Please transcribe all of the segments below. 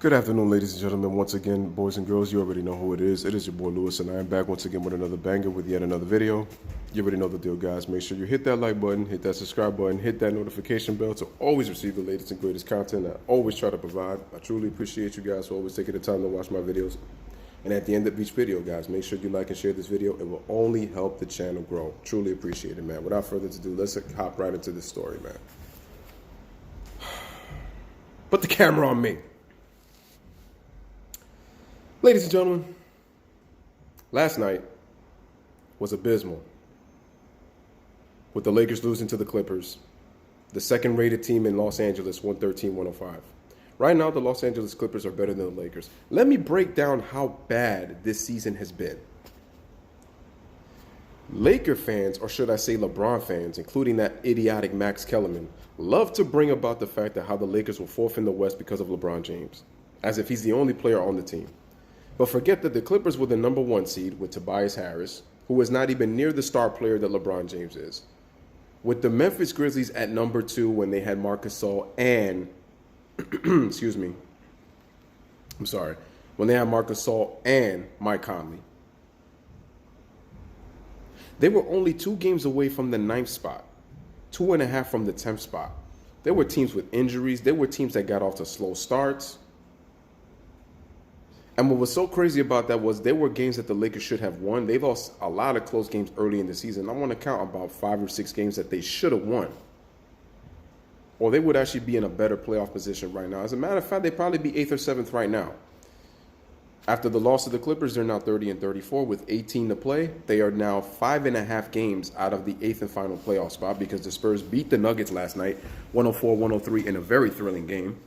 Good afternoon, ladies and gentlemen. Once again, boys and girls, you already know who it is. It is your boy Lewis, and I am back once again with another banger with yet another video. You already know the deal, guys. Make sure you hit that like button, hit that subscribe button, hit that notification bell to always receive the latest and greatest content I always try to provide. I truly appreciate you guys for always taking the time to watch my videos. And at the end of each video, guys, make sure you like and share this video. It will only help the channel grow. Truly appreciate it, man. Without further ado, let's hop right into this story, man. Put the camera on me. Ladies and gentlemen, last night was abysmal. With the Lakers losing to the Clippers, the second-rated team in Los Angeles, 113-105. Right now, the Los Angeles Clippers are better than the Lakers. Let me break down how bad this season has been. Laker fans, or should I say LeBron fans, including that idiotic Max Kellerman, love to bring about the fact that how the Lakers were fourth in the West because of LeBron James, as if he's the only player on the team. But forget that the Clippers were the number one seed with Tobias Harris, who is not even near the star player that LeBron James is. With the Memphis Grizzlies at number two when they had Marc Gasol and, when they had Marc Gasol and Mike Conley. They were only 2 games away from the 9th spot, 2.5 from the 10th spot. There were teams with injuries. There were teams that got off to slow starts. And what was so crazy about that was there were games that the Lakers should have won. They lost a lot of close games early in the season. I want to count about 5 or 6 games that they should have won. Or they would actually be in a better playoff position right now. As a matter of fact, they'd probably be 8th or 7th right now. After the loss to the Clippers, they're now 30-34 with 18 to play. They are now 5.5 games out of the 8th and final playoff spot because the Spurs beat the Nuggets last night, 104-103 in a very thrilling game.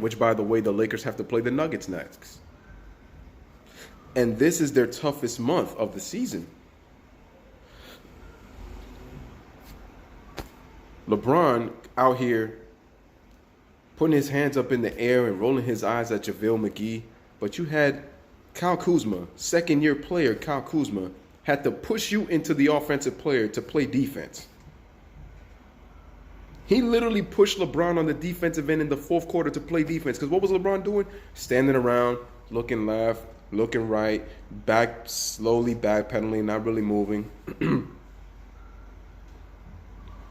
Which, by the way, the Lakers have to play the Nuggets next. And this is their toughest month of the season. LeBron out here putting his hands up in the air and rolling his eyes at JaVale McGee. But you had Kyle Kuzma, second-year player Kyle Kuzma, had to push you into the offensive player to play defense. He literally pushed LeBron on the defensive end in the 4th quarter to play defense. Because what was LeBron doing? Standing around, looking left, looking right, slowly backpedaling, not really moving.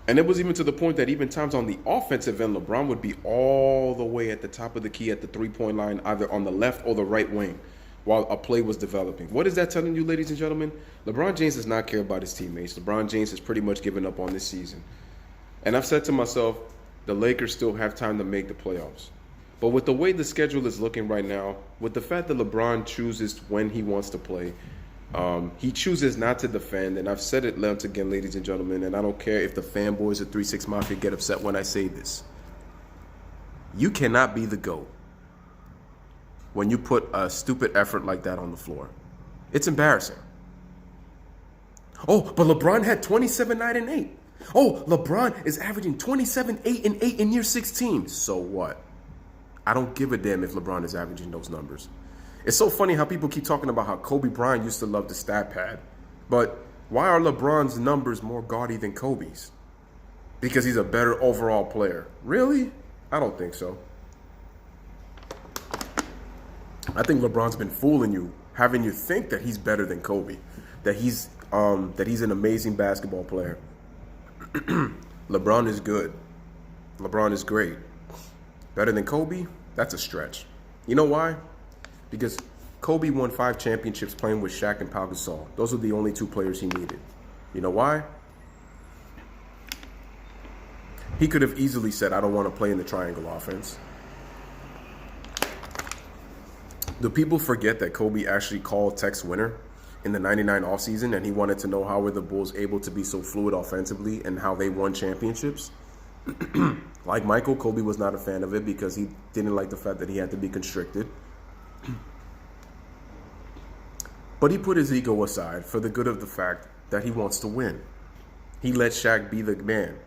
And it was even to the point that even times on the offensive end, LeBron would be all the way at the top of the key at the three-point line, either on the left or the right wing, while a play was developing. What is that telling you, ladies and gentlemen? LeBron James does not care about his teammates. LeBron James has pretty much given up on this season. And I've said to myself, the Lakers still have time to make the playoffs. But with the way the schedule is looking right now, with the fact that LeBron chooses when he wants to play, he chooses not to defend. And I've said it once again, ladies and gentlemen, and I don't care if the fanboys of 3-6 Mafia get upset when I say this. You cannot be the GOAT when you put a stupid effort like that on the floor. It's embarrassing. Oh, but LeBron had 27, 9, and 8. Oh, LeBron is averaging 27, 8, and 8 in year 16. So what? I don't give a damn if LeBron is averaging those numbers. It's so funny how people keep talking about how Kobe Bryant used to love the stat pad. But why are LeBron's numbers more gaudy than Kobe's? Because he's a better overall player. Really? I don't think so. I think LeBron's been fooling you, having you think that he's better than Kobe, that he's an amazing basketball player. LeBron is good. LeBron is great. Better than Kobe? That's a stretch. You know why? Because Kobe won 5 championships playing with Shaq and Pau Gasol. Those are the only 2 players he needed. You know why? He could have easily said, I don't want to play in the triangle offense. Do people forget that Kobe actually called Tex Winter in the 99 offseason, and he wanted to know how were the Bulls able to be so fluid offensively and how they won championships? Like Michael, Kobe was not a fan of it because he didn't like the fact that he had to be constricted. But he put his ego aside for the good of the fact that he wants to win. He let Shaq be the man.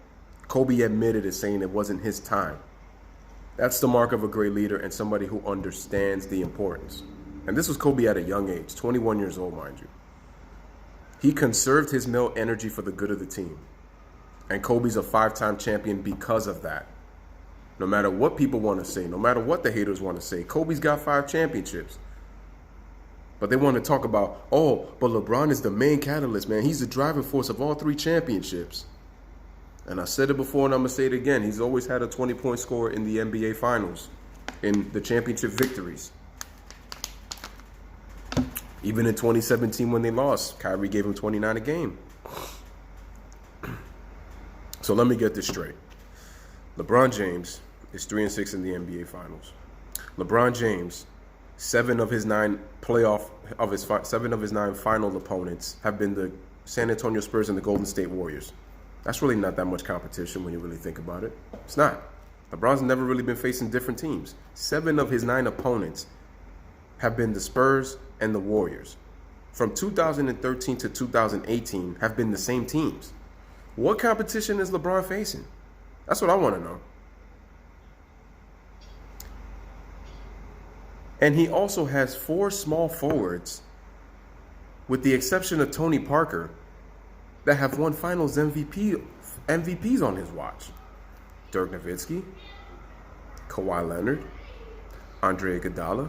Kobe admitted it, saying it wasn't his time. That's the mark of a great leader and somebody who understands the importance. And this was Kobe at a young age, 21 years old, mind you. He conserved his male energy for the good of the team. And Kobe's a 5-time champion because of that. No matter what people want to say, no matter what the haters want to say, Kobe's got 5 championships. But they want to talk about, oh, but LeBron is the main catalyst, man. He's the driving force of all 3 championships. And I said it before and I'm going to say it again. He's always had a 20-point score in the NBA Finals, in the championship victories. Even in 2017 when they lost, Kyrie gave him 29 a game. So let me get this straight. LeBron James is 3-6 in the NBA Finals. LeBron James, 7 of his 9 final opponents have been the San Antonio Spurs and the Golden State Warriors. That's really not that much competition when you really think about it. It's not. LeBron's never really been facing different teams. 7 of his 9 opponents have been the Spurs and the Warriors. From 2013 to 2018 have been the same teams. What competition is LeBron facing? That's what I want to know. And he also has 4 small forwards, with the exception of Tony Parker, that have won Finals MVPs on his watch. Dirk Nowitzki, Kawhi Leonard, Andre Iguodala,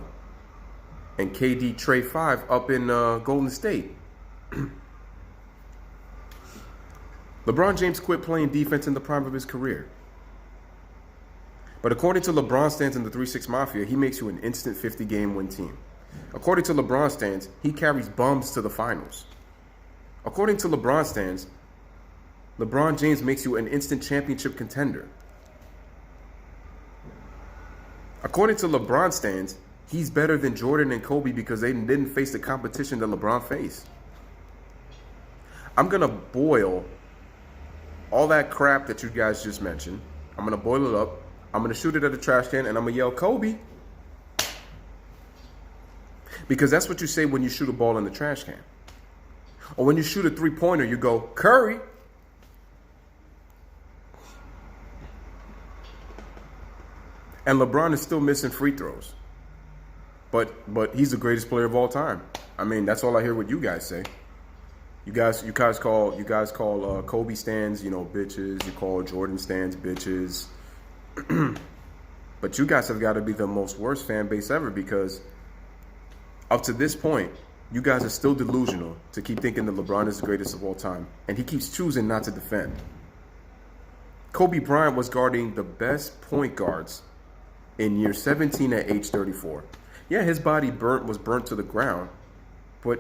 and KD Trey 5 up in Golden State. LeBron James quit playing defense in the prime of his career. But according to LeBron Stans and the 3-6 Mafia, he makes you an instant 50-game win team. According to LeBron Stans, he carries bums to the finals. According to LeBron Stans, LeBron James makes you an instant championship contender. According to LeBron Stans, he's better than Jordan and Kobe because they didn't face the competition that LeBron faced. I'm going to boil all that crap that you guys just mentioned. I'm going to boil it up. I'm going to shoot it at the trash can and I'm going to yell, Kobe. Because that's what you say when you shoot a ball in the trash can. Or when you shoot a 3-pointer, you go, Curry. And LeBron is still missing free throws. But he's the greatest player of all time. I mean, that's all I hear what you guys say. You guys call Kobe stans, bitches. You call Jordan stans bitches. But you guys have got to be the most worst fan base ever, because up to this point, you guys are still delusional to keep thinking that LeBron is the greatest of all time. And he keeps choosing not to defend. Kobe Bryant was guarding the best point guards in year 17 at age 34. Yeah, his body was burnt to the ground, but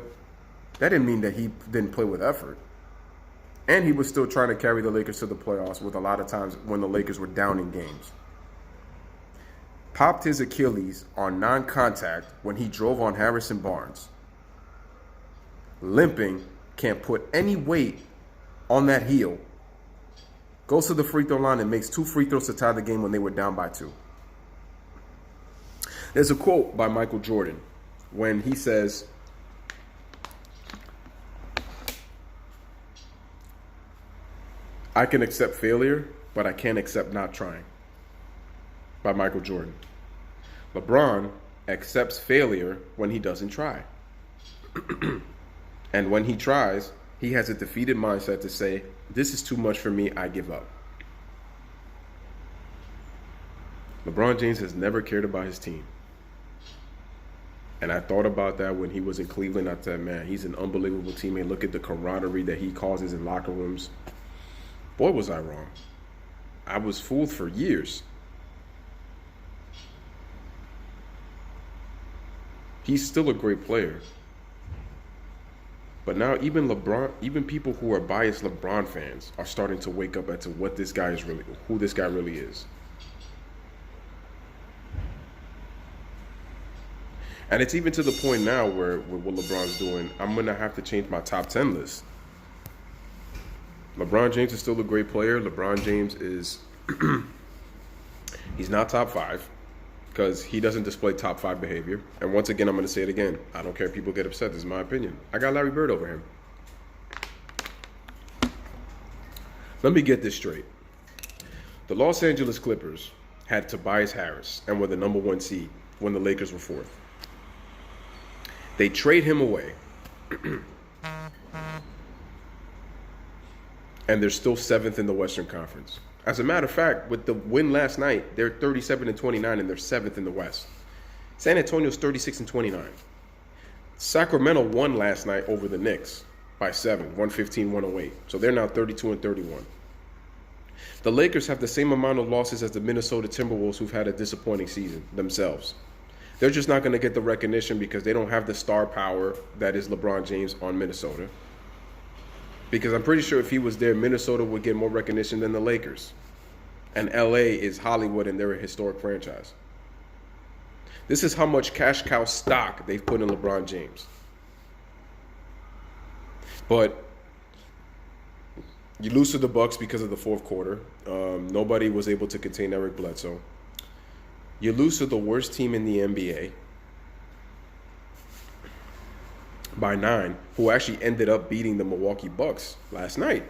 that didn't mean that he didn't play with effort. And he was still trying to carry the Lakers to the playoffs with a lot of times when the Lakers were down in games. Popped his Achilles on non-contact when he drove on Harrison Barnes. Limping, can't put any weight on that heel. Goes to the free throw line and makes 2 free throws to tie the game when they were down by 2. There's a quote by Michael Jordan when he says, I can accept failure, but I can't accept not trying. By Michael Jordan. LeBron accepts failure when he doesn't try. And when he tries, he has a defeated mindset to say, this is too much for me, I give up. LeBron James has never cared about his team. And I thought about that when he was in Cleveland. I said, man, he's an unbelievable teammate. Look at the camaraderie that he causes in locker rooms. Boy, was I wrong. I was fooled for years. He's still a great player. But now even people who are biased LeBron fans are starting to wake up to who this guy really is. And it's even to the point now where with what LeBron's doing, I'm going to have to change my top 10 list. LeBron James is still a great player. LeBron James is, he's not top 5 because he doesn't display top 5 behavior. And once again, I'm going to say it again. I don't care if people get upset. This is my opinion. I got Larry Bird over him. Let me get this straight. The Los Angeles Clippers had Tobias Harris and were the number 1 seed when the Lakers were 4th. They trade him away. And they're still 7th in the Western Conference. As a matter of fact, with the win last night, they're 37-29 and they're 7th in the West. San Antonio's 36-29. Sacramento won last night over the Knicks by 7, 115-108. So they're now 32-31. The Lakers have the same amount of losses as the Minnesota Timberwolves, who've had a disappointing season themselves. They're just not going to get the recognition because they don't have the star power that is LeBron James on Minnesota. Because I'm pretty sure if he was there, Minnesota would get more recognition than the Lakers. And LA is Hollywood and they're a historic franchise. This is how much cash cow stock they've put in LeBron James. But you lose to the Bucks because of the fourth quarter. Nobody was able to contain Eric Bledsoe. You lose to the worst team in the NBA by 9, who actually ended up beating the Milwaukee Bucks last night.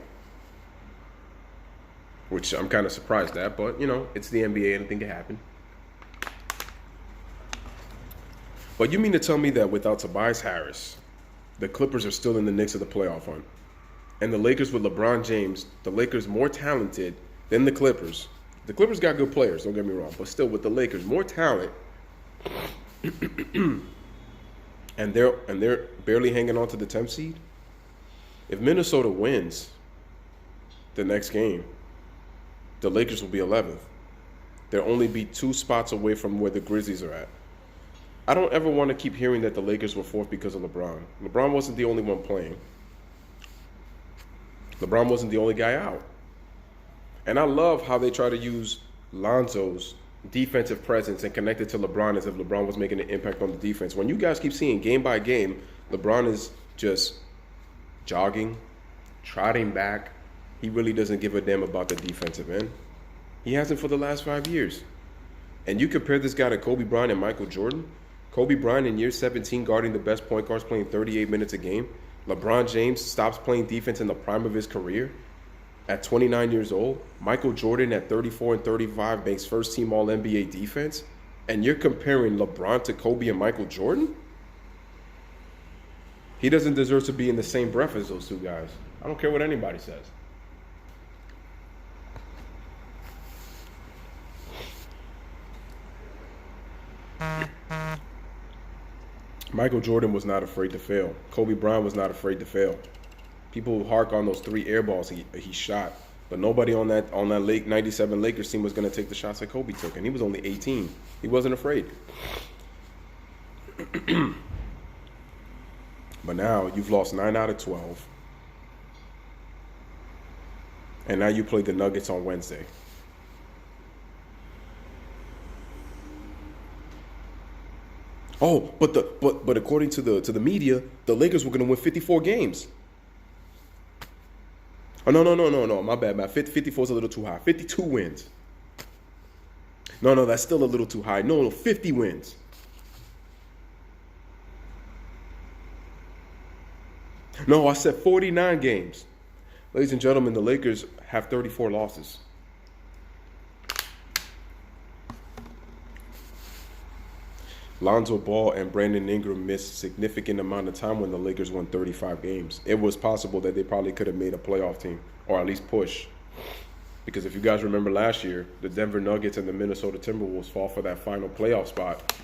Which I'm kind of surprised at, but, you know, it's the NBA, anything can happen. But you mean to tell me that without Tobias Harris, the Clippers are still in the Knicks of the playoff run? And the Lakers with LeBron James, the Lakers more talented than the Clippers. The Clippers got good players, don't get me wrong, but still with the Lakers, more talent. and they're barely hanging on to the 10th seed. If Minnesota wins the next game, the Lakers will be 11th. They'll only be 2 spots away from where the Grizzlies are at. I don't ever want to keep hearing that the Lakers were 4th because of LeBron. LeBron wasn't the only one playing. LeBron wasn't the only guy out. And I love how they try to use Lonzo's defensive presence and connect it to LeBron as if LeBron was making an impact on the defense. When you guys keep seeing game by game, LeBron is just jogging, trotting back. He really doesn't give a damn about the defensive end. He hasn't for the last 5 years. And you compare this guy to Kobe Bryant and Michael Jordan. Kobe Bryant in year 17 guarding the best point guards playing 38 minutes a game. LeBron James stops playing defense in the prime of his career at 29 years old. Michael Jordan at 34 and 35 makes first team All-NBA defense. And you're comparing LeBron to Kobe and Michael Jordan? He doesn't deserve to be in the same breath as those two guys. I don't care what anybody says. Michael Jordan was not afraid to fail. Kobe Bryant was not afraid to fail. People hark on those 3 air balls he shot, but nobody on that late 97 Lakers team was going to take the shots that Kobe took, and he was only 18. He wasn't afraid. But now you've lost 9 out of 12, and now you play the Nuggets on Wednesday. Oh, but according to the media, the Lakers were going to win 54 games. Oh, no. My bad. 54 is a little too high. 52 wins. No, that's still a little too high. No, 50 wins. No, I said 49 games. Ladies and gentlemen, the Lakers have 34 losses. Lonzo Ball and Brandon Ingram missed a significant amount of time when the Lakers won 35 games. It was possible that they probably could have made a playoff team, or at least push. Because if you guys remember last year, the Denver Nuggets and the Minnesota Timberwolves fought for that final playoff spot.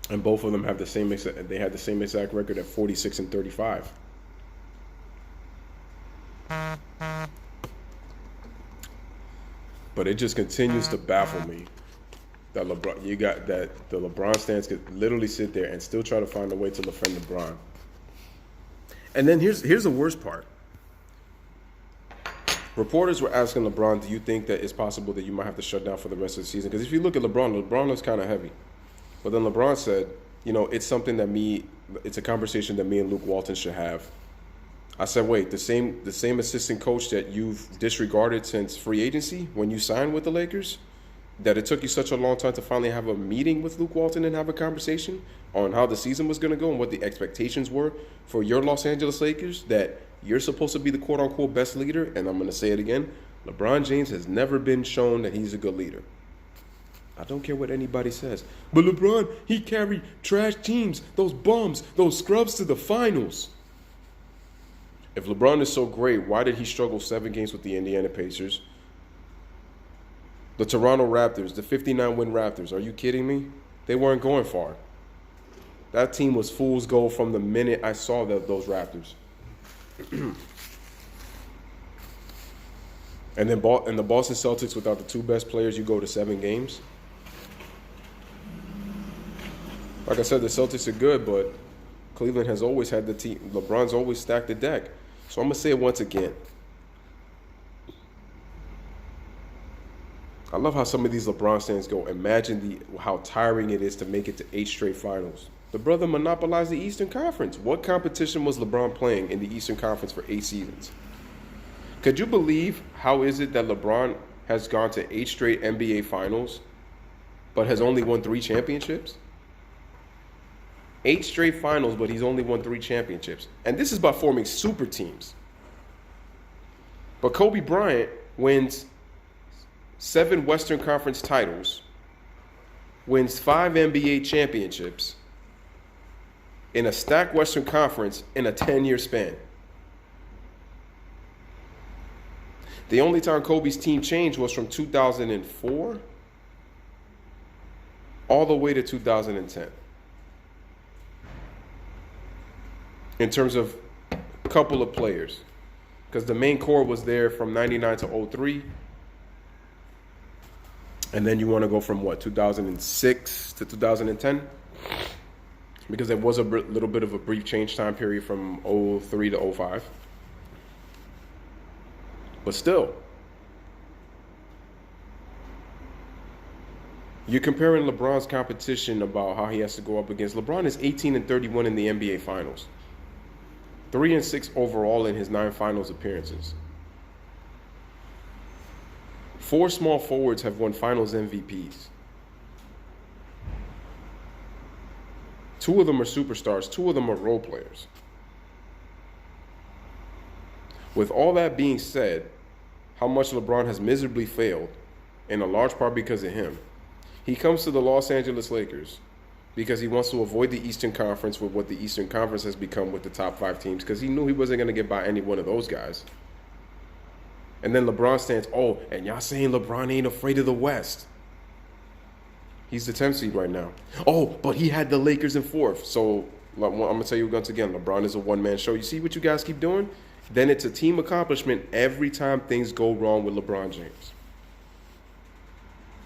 And both of them have the same exact record at 46 and 35. But it just continues to baffle me that the LeBron stands could literally sit there and still try to find a way to defend LeBron. And then here's the worst part. Reporters were asking LeBron, do you think that it's possible that you might have to shut down for the rest of the season? Because if you look at LeBron looks kind of heavy. But then LeBron said, it's something it's a conversation that me and Luke Walton should have. I said, wait, the same assistant coach that you've disregarded since free agency when you signed with the Lakers, that it took you such a long time to finally have a meeting with Luke Walton and have a conversation on how the season was going to go and what the expectations were for your Los Angeles Lakers, that you're supposed to be the quote-unquote best leader. And I'm going to say it again, LeBron James has never been shown that he's a good leader. I don't care what anybody says. But LeBron, he carried trash teams, those bums, those scrubs to the finals. If LeBron is so great, why did he struggle 7 games with the Indiana Pacers? The Toronto Raptors, the 59-win Raptors, are you kidding me? They weren't going far. That team was fool's gold from the minute I saw those Raptors. And then the Boston Celtics, without the 2 best players, you go to 7 games. Like I said, the Celtics are good, but Cleveland has always had the team. LeBron's always stacked the deck. So I'm going to say it once again. I love how some of these LeBron stands go. Imagine how tiring it is to make it to 8 straight finals. The brother monopolized the Eastern Conference. What competition was LeBron playing in the Eastern Conference for 8 seasons? Could you believe how is it that LeBron has gone to 8 straight NBA finals, but has only won 3 championships? 8 straight finals, but he's only won 3 championships. And this is by forming super teams. But Kobe Bryant wins 7 Western Conference titles, wins 5 NBA championships in a stacked Western Conference in a 10-year span. The only time Kobe's team changed was from 2004 all the way to 2010. In terms of a couple of players. Because the main core was there from 99 to 03. And then you want to go from 2006 to 2010? Because there was a little bit of a brief change time period from 03 to 05. But still, you're comparing LeBron's competition about how he has to go up against. LeBron is 18-31 in the NBA Finals. 3-6 overall in his 9 finals appearances. 4 small forwards have won finals MVPs. 2 of them are superstars. 2 of them are role players. With all that being said, how much LeBron has miserably failed, in a large part because of him, he comes to the Los Angeles Lakers because he wants to avoid the Eastern Conference with what the Eastern Conference has become with the top 5 teams, because he knew he wasn't going to get by any one of those guys. And then LeBron stands, and y'all saying LeBron ain't afraid of the West. He's the 10th seed right now. But he had the Lakers in 4th. So I'm going to tell you once again, LeBron is a one-man show. You see what you guys keep doing? Then it's a team accomplishment every time things go wrong with LeBron James.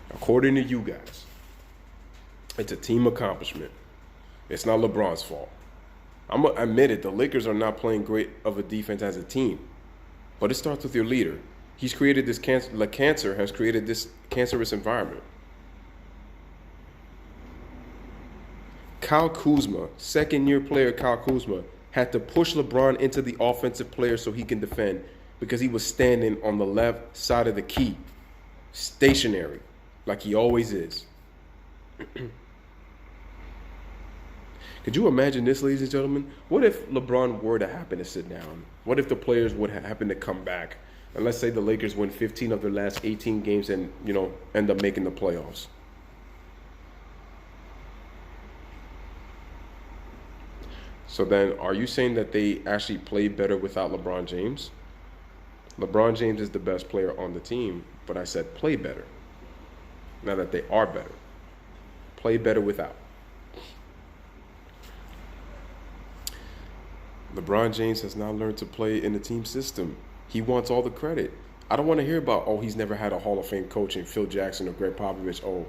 According to you guys, it's a team accomplishment. It's not LeBron's fault. I'm going to admit it, the Lakers are not playing great of a defense as a team. But it starts with your leader. He's created this cancer has created this cancerous environment. Kyle Kuzma, second-year player Kyle Kuzma, had to push LeBron into the offensive player so he can defend because he was standing on the left side of the key, stationary, like he always is. Could you imagine this, ladies and gentlemen? What if LeBron were to happen to sit down? What if the players would happen to come back? And let's say the Lakers win 15 of their last 18 games and, end up making the playoffs. So then, are you saying that they actually play better without LeBron James? LeBron James is the best player on the team, but I said play better. Now that they are better. Play better without. LeBron James has now learned to play in the team system. He wants all the credit. I don't want to hear about, he's never had a Hall of Fame coach in Phil Jackson or Greg Popovich.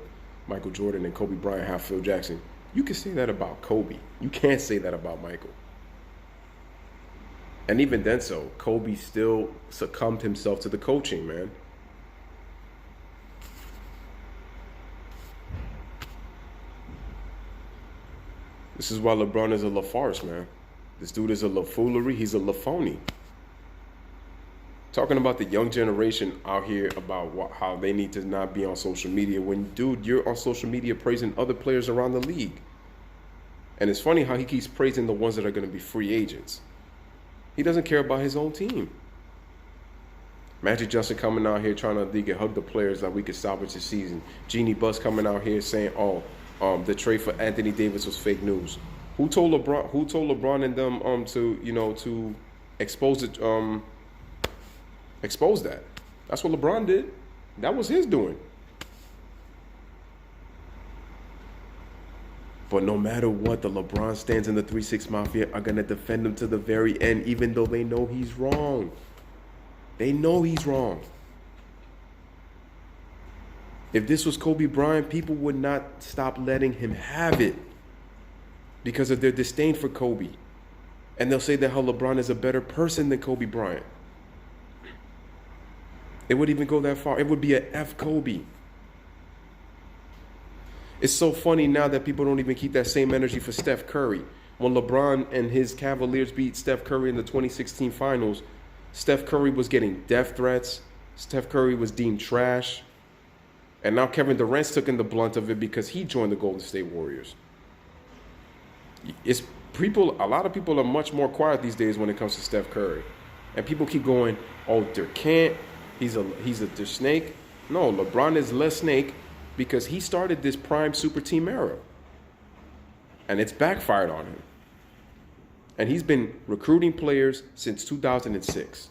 Michael Jordan and Kobe Bryant have Phil Jackson. You can say that about Kobe. You can't say that about Michael. And even then Kobe still succumbed himself to the coaching, man. This is why LeBron is a LaFarce, man. This dude is a LaFoolery. He's a LaPhony. Talking about the young generation out here about how they need to not be on social media when, dude, you're on social media praising other players around the league. And it's funny how he keeps praising the ones that are going to be free agents. He doesn't care about his own team. Magic Johnson coming out here trying to hug the players that we could salvage the season. Jeannie Buss coming out here saying, the trade for Anthony Davis was fake news. Who told LeBron and them expose it, expose that. That's what LeBron did. That was his doing. But no matter what, the LeBron stands in the 3-6 Mafia are going to defend him to the very end, even though they know he's wrong. They know he's wrong. If this was Kobe Bryant, people would not stop letting him have it because of their disdain for Kobe. And they'll say that how LeBron is a better person than Kobe Bryant. It would even go that far. It would be a F Kobe. It's so funny now that people don't even keep that same energy for Steph Curry. When LeBron and his Cavaliers beat Steph Curry in the 2016 finals, Steph Curry was getting death threats. Steph Curry was deemed trash. And now Kevin Durant's taking the blunt of it because he joined the Golden State Warriors. It's people. A lot of people are much more quiet these days when it comes to Steph Curry, and people keep going, "Oh, there can't. He's a snake." No, LeBron is less snake because he started this prime super team era, and it's backfired on him. And he's been recruiting players since 2006.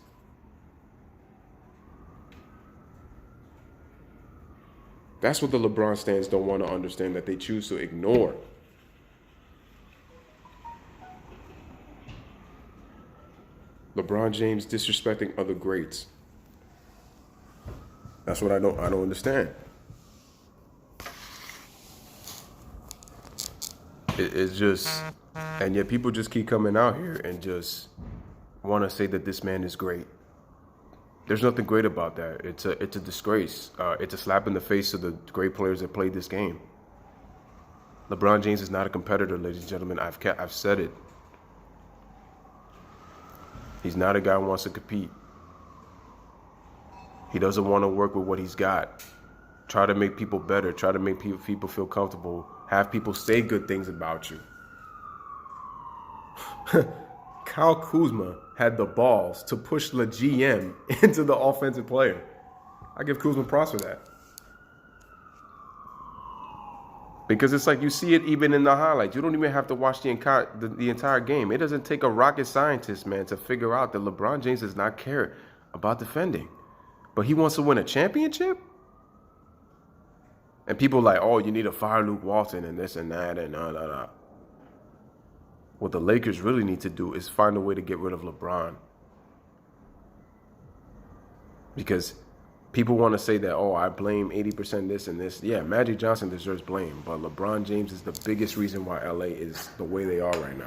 That's what the LeBron stands don't want to understand, that they choose to ignore. LeBron James disrespecting other greats. That's what I don't understand. It's just, and yet people just keep coming out here and just want to say that this man is great. There's nothing great about that. It's a disgrace. It's a slap in the face of the great players that played this game. LeBron James is not a competitor, ladies and gentlemen. I've said it. He's not a guy who wants to compete. He doesn't want to work with what he's got. Try to make people better. Try to make people feel comfortable. Have people say good things about you. Kyle Kuzma had the balls to push the GM into the offensive player. I give Kuzma props for that. Because it's like you see it even in the highlights. You don't even have to watch the entire game. It doesn't take a rocket scientist, man, to figure out that LeBron James does not care about defending. But he wants to win a championship? And people are like, oh, you need to fire Luke Walton and this and that and nah. What the Lakers really need to do is find a way to get rid of LeBron. Because people want to say that, oh, I blame 80% this and this. Yeah, Magic Johnson deserves blame, but LeBron James is the biggest reason why LA is the way they are right now.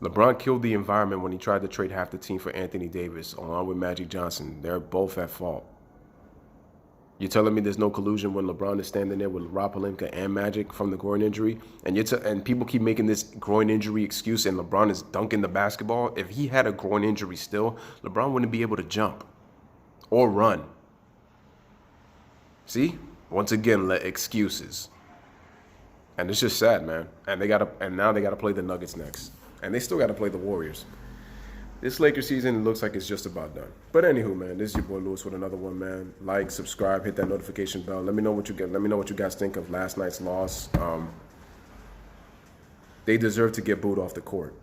LeBron killed the environment when he tried to trade half the team for Anthony Davis, along with Magic Johnson. They're both at fault. You're telling me there's no collusion when LeBron is standing there with Rob Pelinka and Magic from the groin injury? And people keep making this groin injury excuse and LeBron is dunking the basketball. If he had a groin injury still, LeBron wouldn't be able to jump or run. See? Once again, excuses. And it's just sad, man. And now they gotta play the Nuggets next. And they still gotta play the Warriors. This Lakers season looks like it's just about done. But anywho, man, this is your boy Lewis with another one, man. Like, subscribe, hit that notification bell. Let me know what you get. Let me know what you guys think of last night's loss. They deserve to get booed off the court.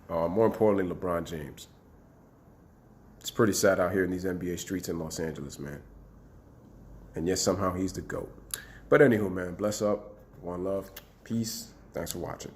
More importantly, LeBron James. It's pretty sad out here in these NBA streets in Los Angeles, man. And yet somehow he's the GOAT. But anywho, man, bless up, one love, peace. Thanks for watching.